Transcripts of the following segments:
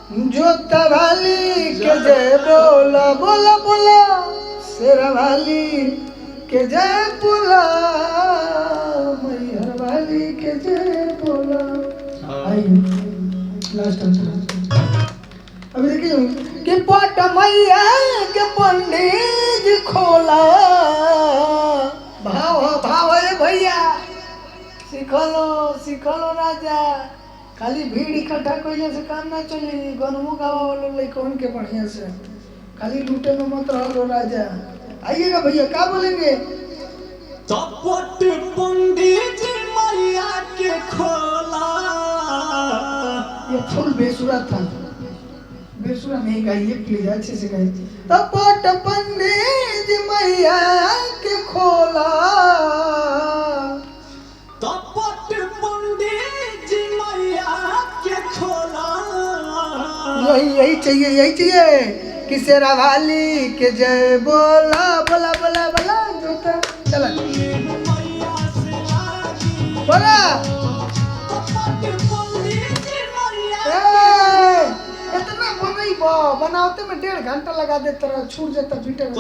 जोता वाली के जय बोला बोला बोला, शेरा वाली के जय बोला, मैहर वाली के जय बोला। लास्ट अभी देखिए कि पट मैया के पंडित खोला, भाव भाव है भैया, सिखलो राजा, खाली भीड़ इकट्ठा कइले से काम ना चली, गनमो गावा वालों लइकन के बढ़िया से, खाली लूटे में मत रहो राजा। आइएगा भैया, क्या बोलेंगे? चपट पंडित मैया के खोला, ये फुल बेसुरा था, बेसुरा नहीं गाइए प्लीज, अच्छे से गाइए। चपट पंडित मैया के खोला, चपट पंडित मैया के खोला। यही चाहिए कि शेरा वाली के जय बोला बोला बोला बोला। जोता चला बोला, इतना बनई बनाते में 1.5 घंटा लगा देता रहा, छूट जाता पीटे में।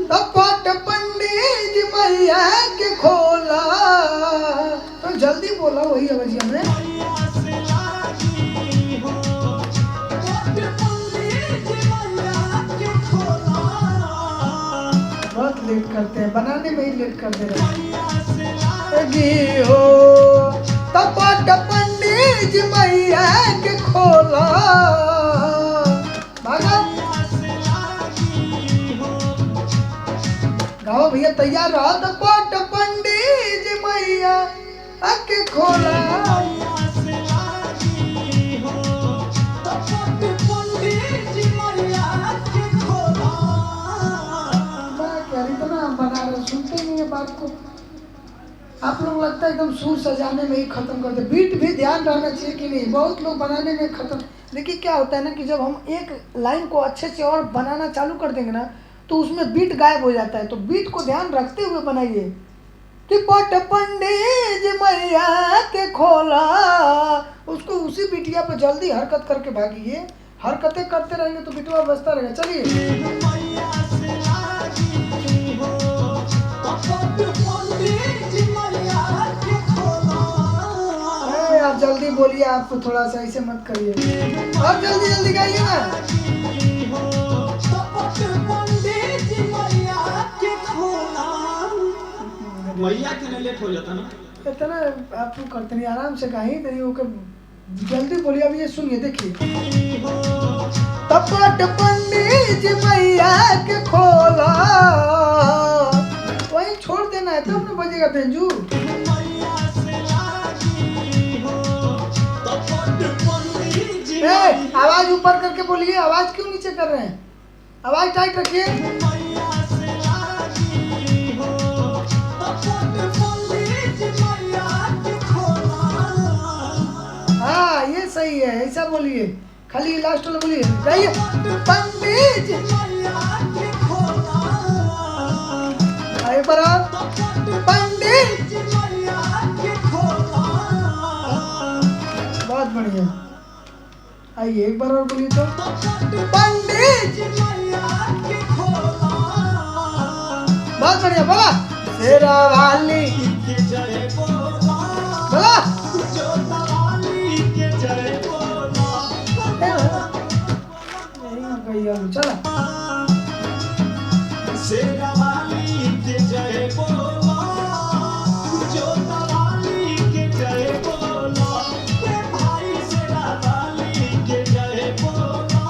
चपट पंडित मैया के खोला, तो जल्दी बोला, वही आवाज में। बहुत लेट करते हैं, बनाने में ही लेट कर दे रहे हो। चपट पंडित मैया के खोला, भागा गाओ भैया, तैयार रहो। चपट पंडित मैया के खोला, सुनते नहीं है बात को, आप लोग लगता है एकदम सुर सजाने में ही खत्म कर दे। बीट भी ध्यान रहना चाहिए कि नहीं, बहुत लोग बनाने में खत्म। देखिए क्या होता है ना कि जब हम एक लाइन को अच्छे से और बनाना चालू कर देंगे ना, तो उसमें बीट गायब हो जाता है, तो बीट को ध्यान रखते हुए बनाइए कि पट पंडित मैया के खोला, उसको उसी बीटिया पर जल्दी हरकत करके भागिए, हरकतें करते रहेंगे तो बीटवा बजता रहेगा। चलिए आप जल्दी बोलिए, आपको थोड़ा सा ऐसे मत करिए, और जल्दी जल्दी गाइए ना। मैया के लेट हो जाता ना, इतना आप लोग करते नहीं, आराम से गाइए, जल्दी बोलिए। अब ये सुनिए, देखिए। चपट पंडित मैया के खोला, वही छोड़ देना है, तब ना बजेगा बेंजू। आवाज ऊपर करके बोलिए, आवाज क्यों नीचे कर रहे हैं? आवाज टाइट रखिए। हाँ ये सही है, ऐसा बोलिए, खाली लास्ट वाला बोलिए, गाइए। पंडित पंडित, बहुत बढ़िया, आइए एक बार और बोलिए तो। पंडित, बहुत बढ़िया, बोला। शेरा वाली बोला, चला। शेरा वाली के जय बोला, जोता वाली के जय बोला, भाई शेरा वाली के जय बोला,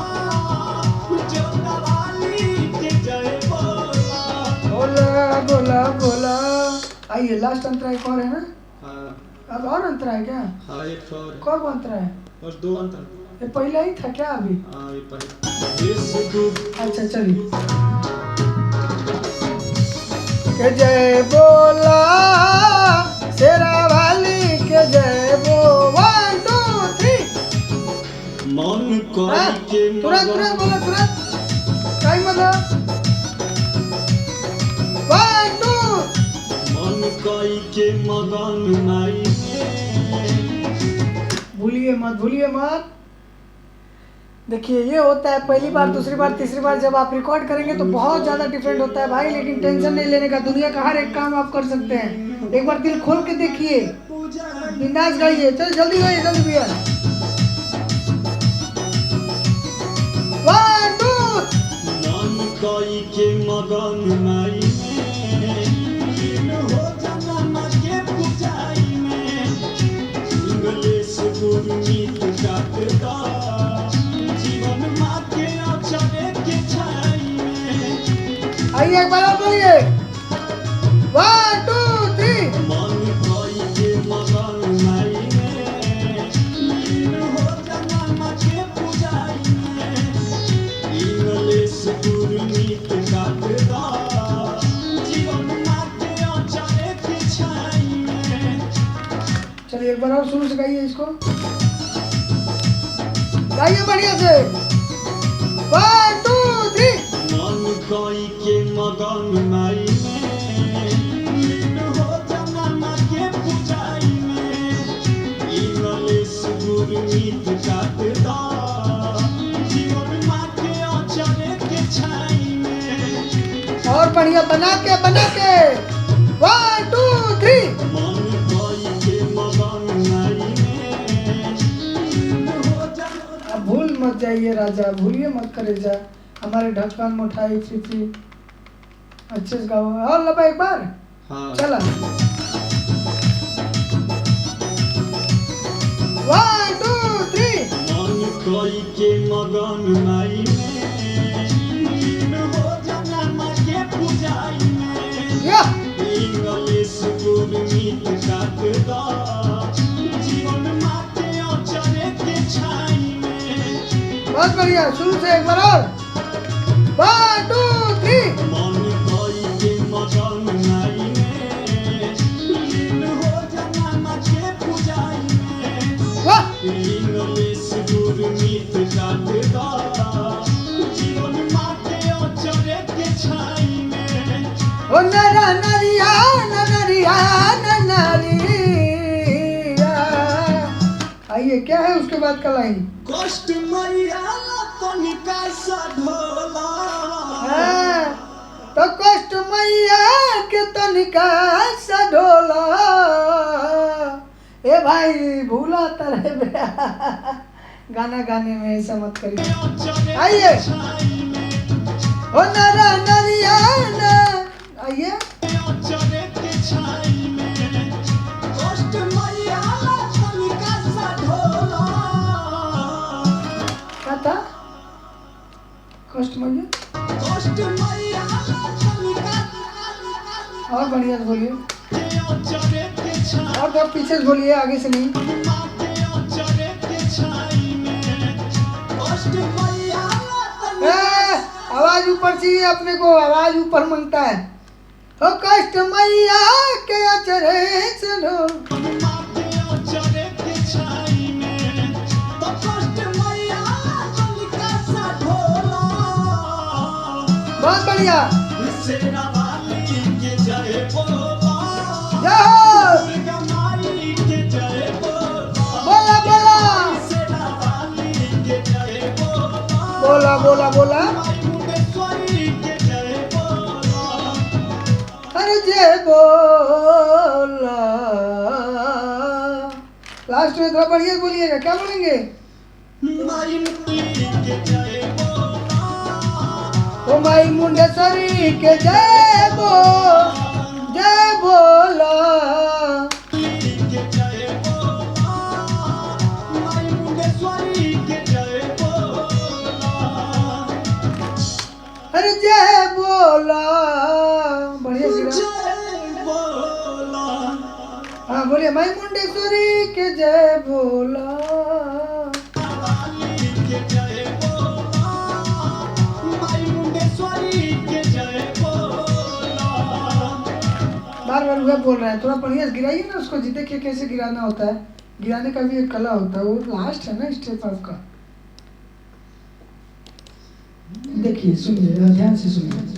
जोता वाली के जय बोला। बोला बोला बोला। आइए लास्ट अंतरा एक और है ना? हाँ। अब और अंतरा है क्या? हाँ एक और। कौन अंतरा है? बस 2 अंतर। ये पहला ही था क्या अभी? हाँ ये पहला। अच्छा चलिए। के जय बोला, शेरा वाली के जय बो, 1 2 3। मन को के तुरंत तुरंत बोलो, तुरंत टाइम मतलब 1 2। मन कोई के मगन माई, भूलिए मत देखिए ये होता है पहली बार, दूसरी बार, तीसरी बार जब आप रिकॉर्ड करेंगे तो बहुत ज़्यादा डिफरेंट होता है भाई, लेकिन टेंशन नहीं लेने का, दुनिया का हर एक काम आप कर सकते हैं। एक बार दिल खोल के देखिए, बिंदास गाइए, चल जल्दी गाइए, जल्दी भैया। 1 2 मन कोई के मगन माई में लीन हो जाना माँ के पूजाई में इंग्लिश गुरमीत काटता जीवन माँ के अचरे के छाई में। आइए एक बार और बोलिए, 1 2 3। मन कोई के मगन माई में लीन हो जाना माँ के पूजाई में इंग्लिश गुरमीत काटता जीवन माँ के अचरे के छाई में। चलिए एक बार और शुरू से गाइए इसको, गाइए बढ़िया से, 1 2 3। मन कोई के मगन माई में लीन हो जाना माँ के पूजाई में इंग्लिश गुरमीत काटता जीवन माँ के अचरे के छाई में। और बढ़िया बना के 1 2 3। मन कोई के मगन माई में लीन हो जाना। अब भूल मत जाइए राजा, भूलिए मत करे जा, हमारे ढक्कन मिठाई चिट्ठी अच्छे से गाओ। और लबा एक बार, हाँ चला 1 2 3। मन कोई के मगन माई में लीन हो जाना माँ के पूजाई में या इंग्लिश गुरमीत काटता जीवन माँ के अचरे के छाई में। बहुत बढ़िया, शुरू से एक बार और, 1 2 3। मन कोई के मगन माई में लीन हो जाना माँ के पूजाई में वाह इंग्लिश गुरमीत काटता जीवन माँ के अचरे के छाई में। ओ नरा नरिया नरिया नरिया। आइए क्या है उसके बाद का लाइन, कष्ट मैया तनिका सा ढोला हाँ, तो कष्ट मैया के तनिका सा ढोला। ए भाई भूला तरह बे गाना गाने में ऐसा मत करिए। आइए ओ नरा नरिया न, आइए अचरे के छाई में कष्ट मैया तनिका सा ढोला। क्या था, कष्ट मैया, कष्ट मैया तनिका और बढ़िया से बोलिए, अचरे के छाई और तो पीछे से बोलिए, आगे से नहीं। माँ के अचरे के छाई में कष्ट मैया ए, आवाज ऊपर चाहिए अपने को, आवाज ऊपर मांगता है। ओ कष्ट मैया के अचरे से ढो, माँ के अचरे के छाई में तो कष्ट मैया तनिका सा ढोला। बहुत बढ़िया, सेना वाली के जय बोला जय हो, दुर्गा माई के जय बोला बोला बोला सेना वाली के जय बोला बोला बोला बोला, माई मुंडेश्वरी के जय बोला। अरे जय बोला। लास्ट में थोड़ा बढ़िया बोलिएगा, क्या बोलेंगे, माई मुंडी के जय बोला ओ माई मुंडेश्वरी के जय बोला। के जय बोला माई मुंडेश्वरी के जय बोला। अरे जय बोला, बढ़िया सी गाओ। जय बोला हाँ बोलिए, माई मुंडेश्वरी के जय बोला। वाली के जय बोला माई मुंडेश्वरी के जय बोला। बार बार वह बोल रहा है, थोड़ा बढ़िया से गिराइए ना उसको जी, देखिए कैसे गिराना होता है, गिराने का भी एक कला होता है, वो लास्ट है ना स्टेप आपका। देखिए सुनिए, ध्यान से सुनिए,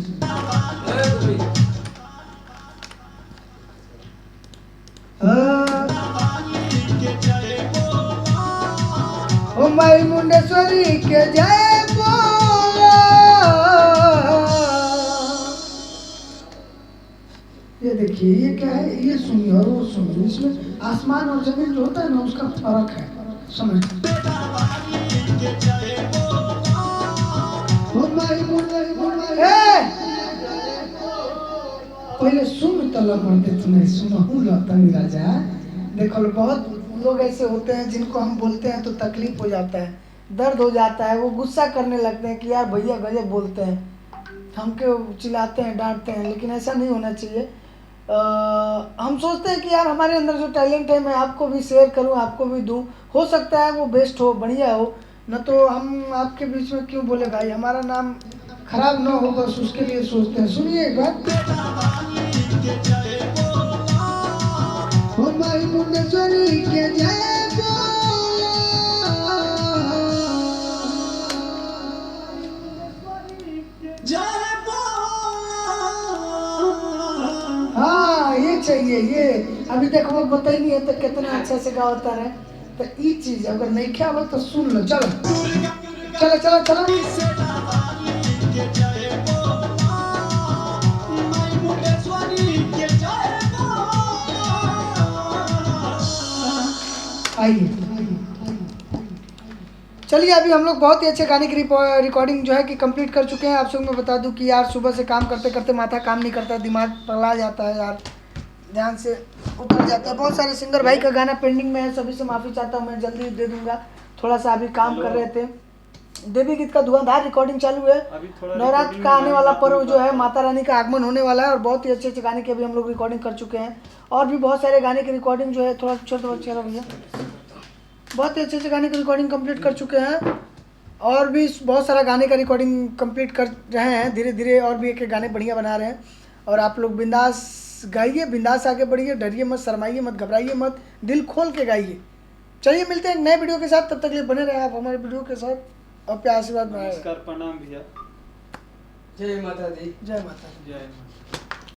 ओ ओ माई मुंडेश्वरी के जय बोलो। ये देखिए ये क्या है, ये सुनिए और वो सुनिए, इसमें आसमान और जमीन जो होता है ना उसका फर्क है, समझ। पहले सुन तलब मरते तुम्हें सुनहु लतनी राजा। देखो बहुत लोग ऐसे होते हैं जिनको हम बोलते हैं तो तकलीफ हो जाता है, दर्द हो जाता है, वो गुस्सा करने लगते हैं कि यार भैया गजब बोलते हैं, हमको चिल्लाते हैं डांटते हैं, लेकिन ऐसा नहीं होना चाहिए। हम सोचते हैं कि यार हमारे अंदर जो टैलेंट है मैं आपको भी शेयर करूं, आपको भी दूं, हो सकता है वो बेस्ट हो, बढ़िया हो, न तो हम आपके बीच में क्यों बोले भाई, हमारा नाम खराब ना हो, बस उसके लिए सोचते हैं। सुनिए एक बार। माई मुंडेश्वरी के जय बोलो। जय हाँ ये चाहिए, ये अभी देखो वो पता ही नहीं है तो कितना अच्छा से गाता है। तो ये चीज अगर नहीं क्या हो तो सुन लो, चलो चलो चलो चलो। आइए चलिए, अभी हम लोग बहुत ही अच्छे गाने की रिकॉर्डिंग जो है कि कंप्लीट कर चुके हैं। आप सबको मैं बता दूं कि यार सुबह से काम करते करते माथा काम नहीं करता, दिमाग पगला जाता है यार, ध्यान से उतर जाता है। बहुत सारे सिंगर भाई का गाना पेंडिंग में है, सभी से माफ़ी चाहता हूँ, मैं जल्दी दे दूंगा, थोड़ा सा अभी काम कर रहे थे। देवी गीत का धुआंधार रिकॉर्डिंग चालू है। नवरात्र का आने वाला पर्व जो है, माता रानी का आगमन होने वाला है और बहुत ही अच्छे अच्छे गाने की अभी हम लोग रिकॉर्डिंग कर चुके हैं। और भी बहुत सारे गाने की रिकॉर्डिंग जो है, थोड़ा छोटा बच्चा भैया, बहुत ही अच्छे अच्छे गाने की रिकॉर्डिंग कंप्लीट कर चुके हैं और भी बहुत सारा गाने का रिकॉर्डिंग कंप्लीट कर रहे हैं धीरे धीरे, और भी एक एक गाने बढ़िया बना रहे हैं। और आप लोग बिंदास गाइए, बिंदास आगे बढ़िए, डरिए मत, शर्माइए मत, घबराइए मत, दिल खोल के गाइए। चलिए मिलते हैं एक नए वीडियो के साथ, तब तक लिए बने रहे आप हमारे वीडियो के साथ और प्यार आशीर्वाद बनाए। नमस्कार, प्रणाम भैया। जय माता दी। जय माता दी। जय माता।